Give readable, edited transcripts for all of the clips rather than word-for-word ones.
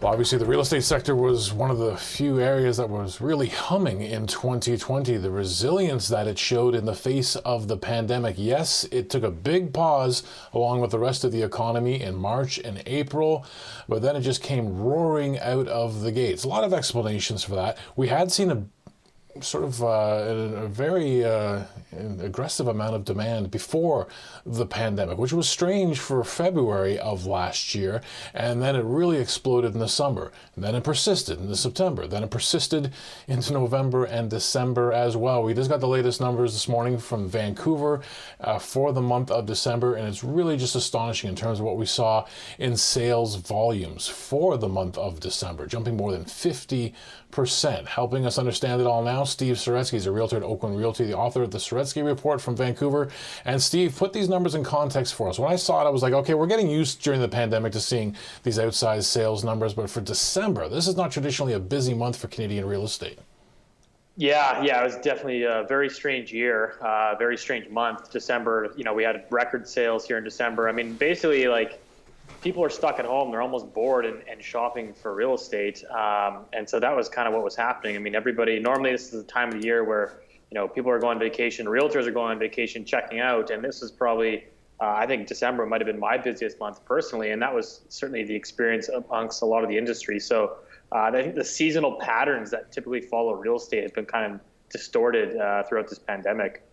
Well, obviously, the real estate sector was one of the few areas that was really humming in 2020. The resilience that it showed in the face of the pandemic. Yes, it took a big pause along with the rest of the economy in March and April, but then it just came roaring out of the gates. A lot of explanations for that. We had seen a very aggressive amount of demand before the pandemic, which was strange for February of last year, and then it really exploded in the summer, and then it persisted into September, then it persisted into November and December as well. We just got the latest numbers this morning from Vancouver for the month of December, and it's really just astonishing in terms of what we saw in sales volumes for the month of December, jumping more than 50%. Helping us understand it all now, Steve Saretsky is a realtor at Oakland Realty, the author of the Saretsky Report from Vancouver. And Steve, put these numbers in context for us. When I saw it, I was like, okay, we're getting used during the pandemic to seeing these outsized sales numbers, but for December, this is not traditionally a busy month for Canadian real estate. Yeah, it was definitely a very strange year, very strange month. December, we had record sales here in December. I mean, basically, people are stuck at home. They're almost bored and shopping for real estate. And so that was kind of what was happening. I mean, normally this is the time of the year where, people are going on vacation, realtors are going on vacation, checking out. And this is probably, I think December might have been my busiest month personally. And that was certainly the experience amongst a lot of the industry. So I think the seasonal patterns that typically follow real estate have been kind of distorted throughout this pandemic.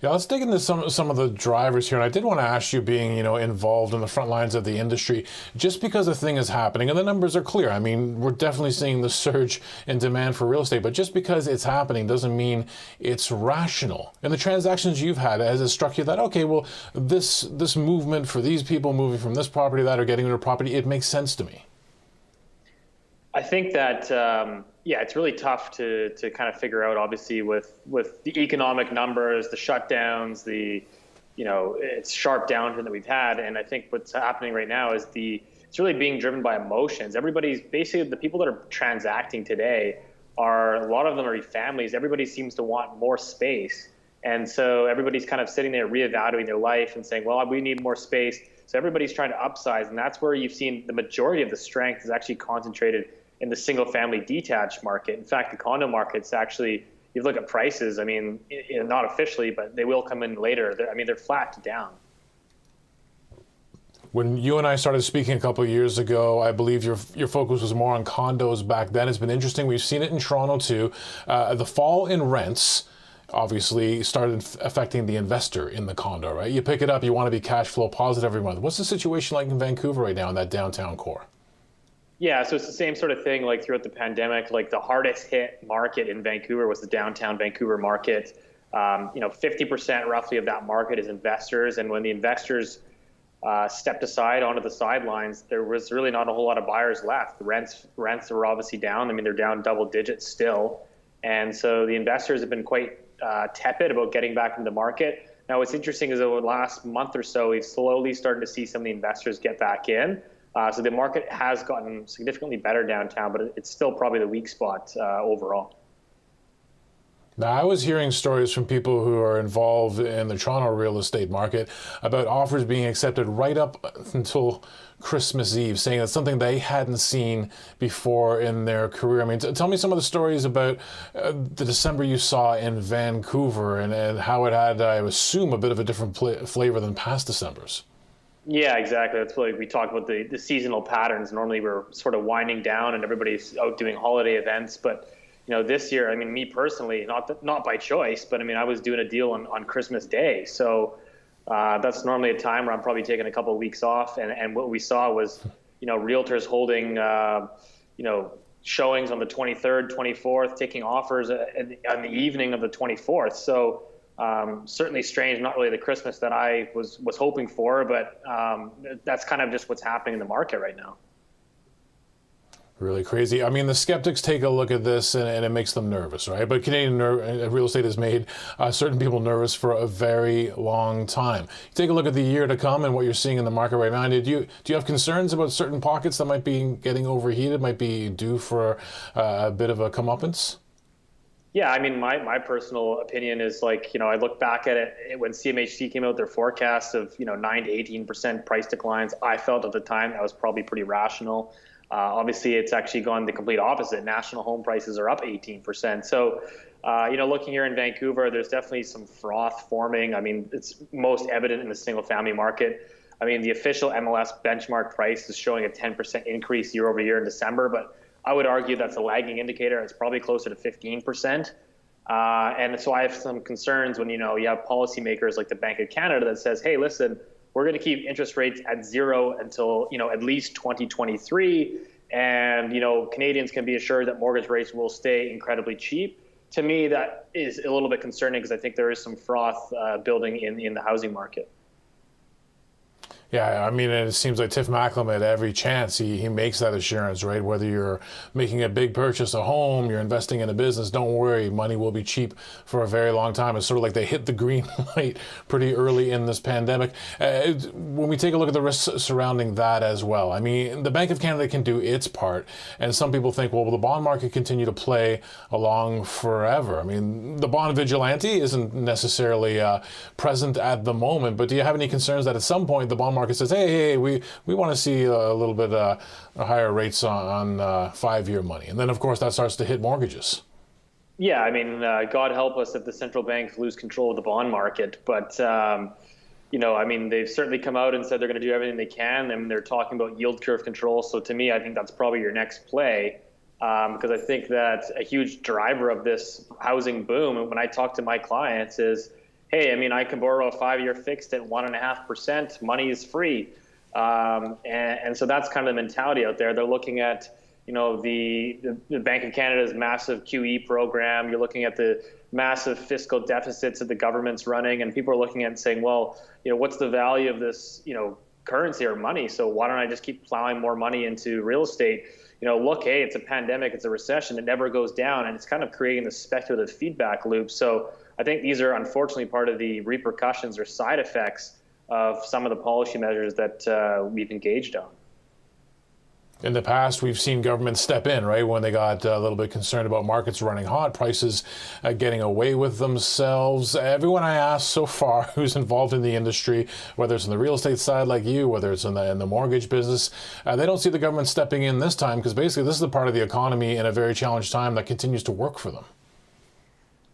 Yeah, let's dig into some of the drivers here. And I did want to ask you, being, involved in the front lines of the industry, just because a thing is happening and the numbers are clear. I mean, we're definitely seeing the surge in demand for real estate, but just because it's happening doesn't mean it's rational. In the transactions you've had, has it struck you that, okay, well, this movement for these people moving from this property to that or getting into a property, it makes sense to me? I think that, it's really tough to kind of figure out, obviously, with the economic numbers, the shutdowns, it's sharp downturn that we've had. And I think what's happening right now is it's really being driven by emotions. Everybody's basically, the people that are transacting today a lot of them are families. Everybody seems to want more space. And so everybody's kind of sitting there reevaluating their life and saying, well, we need more space. So everybody's trying to upsize. And that's where you've seen the majority of the strength is actually concentrated in the single-family detached market. In fact, the condo market's actually, you look at prices, I mean, not officially, but they will come in later. They're flat to down. When you and I started speaking a couple of years ago, I believe your focus was more on condos back then. It's been interesting. We've seen it in Toronto too. The fall in rents obviously started affecting the investor in the condo, right? You pick it up, you want to be cash flow positive every month. What's the situation like in Vancouver right now in that downtown core? Yeah, so it's the same sort of thing like throughout the pandemic. Like the hardest hit market in Vancouver was the downtown Vancouver market. 50% roughly of that market is investors. And when the investors stepped aside onto the sidelines, there was really not a whole lot of buyers left. The rents were obviously down. I mean, they're down double digits still. And so the investors have been quite tepid about getting back into the market. Now, what's interesting is over the last month or so, we've slowly started to see some of the investors get back in. So the market has gotten significantly better downtown, but it's still probably the weak spot overall. Now, I was hearing stories from people who are involved in the Toronto real estate market about offers being accepted right up until Christmas Eve, saying that's something they hadn't seen before in their career. I mean, tell me some of the stories about the December you saw in Vancouver and how it had, I assume, a bit of a different flavor than past Decembers. Yeah, exactly. That's what we talked about, the seasonal patterns. Normally we're sort of winding down and everybody's out doing holiday events. But, this year, I mean, me personally, not by choice, but I mean, I was doing a deal on Christmas Day. So that's normally a time where I'm probably taking a couple of weeks off. And what we saw was, realtors holding, showings on the 23rd, 24th, taking offers on the evening of the 24th. So certainly strange, not really the Christmas that I was hoping for, but that's kind of just what's happening in the market right now. Really crazy. I mean, the skeptics take a look at this and it makes them nervous, right? But Canadian real estate has made certain people nervous for a very long time. You take a look at the year to come and what you're seeing in the market right now. Do you have concerns about certain pockets that might be getting overheated, might be due for a bit of a comeuppance? Yeah, I mean, my personal opinion is like, I look back at it when CMHC came out with their forecast of, 9 to 18% price declines. I felt at the time that was probably pretty rational. Obviously, it's actually gone the complete opposite. National home prices are up 18%. So, looking here in Vancouver, there's definitely some froth forming. I mean, it's most evident in the single family market. I mean, the official MLS benchmark price is showing a 10% increase year over year in December, but I would argue that's a lagging indicator. It's probably closer to 15%. And so I have some concerns when, you have policymakers like the Bank of Canada that says, hey, listen, we're going to keep interest rates at zero until, at least 2023. And, Canadians can be assured that mortgage rates will stay incredibly cheap. To me, that is a little bit concerning because I think there is some froth building in the housing market. Yeah, I mean, it seems like Tiff Macklem at every chance he makes that assurance, right? Whether you're making a big purchase, a home, you're investing in a business, don't worry, money will be cheap for a very long time. It's sort of like they hit the green light pretty early in this pandemic. When we take a look at the risks surrounding that as well, I mean, the Bank of Canada can do its part, and some people think, well, will the bond market continue to play along forever? I mean, the bond vigilante isn't necessarily present at the moment, but do you have any concerns that at some point the bond market says, hey, we want to see a little bit higher rates on 5-year money, and then of course that starts to hit mortgages? Yeah, I mean, God help us if the central banks lose control of the bond market. But I mean, they've certainly come out and said they're going to do everything they can, and they're talking about yield curve control. So to me, I think that's probably your next play, because I think that a huge driver of this housing boom, and when I talk to my clients, is, hey, I mean, I can borrow a 5-year fixed at 1.5%. Money is free. And so that's kind of the mentality out there. They're looking at, the Bank of Canada's massive QE program. You're looking at the massive fiscal deficits that the government's running. And people are looking at and saying, well, what's the value of this, currency or money? So why don't I just keep plowing more money into real estate? Look, hey, it's a pandemic, it's a recession, it never goes down. And it's kind of creating this speculative feedback loop. So I think these are unfortunately part of the repercussions or side effects of some of the policy measures that we've engaged on. In the past, we've seen governments step in, right, when they got a little bit concerned about markets running hot, prices getting away with themselves. Everyone I asked so far who's involved in the industry, whether it's on the real estate side like you, whether it's in the mortgage business, they don't see the government stepping in this time because basically this is the part of the economy in a very challenged time that continues to work for them.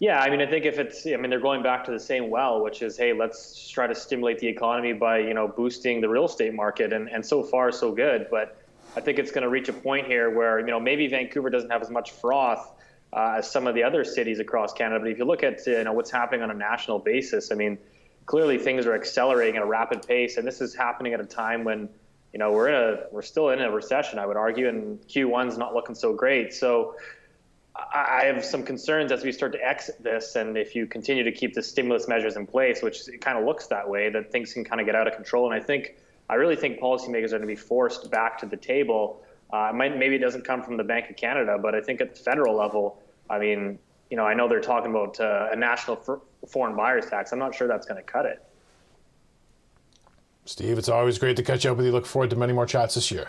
Yeah, I mean, I think they're going back to the same well, which is, hey, let's try to stimulate the economy by, boosting the real estate market. And so far, so good. But I think it's going to reach a point here where, maybe Vancouver doesn't have as much froth as some of the other cities across Canada. But if you look at, what's happening on a national basis, I mean, clearly things are accelerating at a rapid pace. And this is happening at a time when, we're still in a recession, I would argue, and Q1's not looking so great. So I have some concerns as we start to exit this, and if you continue to keep the stimulus measures in place, which it kind of looks that way, that things can kind of get out of control. And I really think policymakers are going to be forced back to the table. Maybe it doesn't come from the Bank of Canada, but I think at the federal level, I mean, I know they're talking about a national foreign buyers tax. I'm not sure that's going to cut it. Steve, it's always great to catch up with you. Look forward to many more chats this year.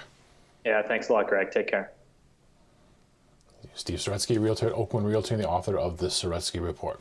Yeah, thanks a lot, Greg. Take care. Steve Saretsky, realtor at Oakland Realty and the author of the Saretsky Report.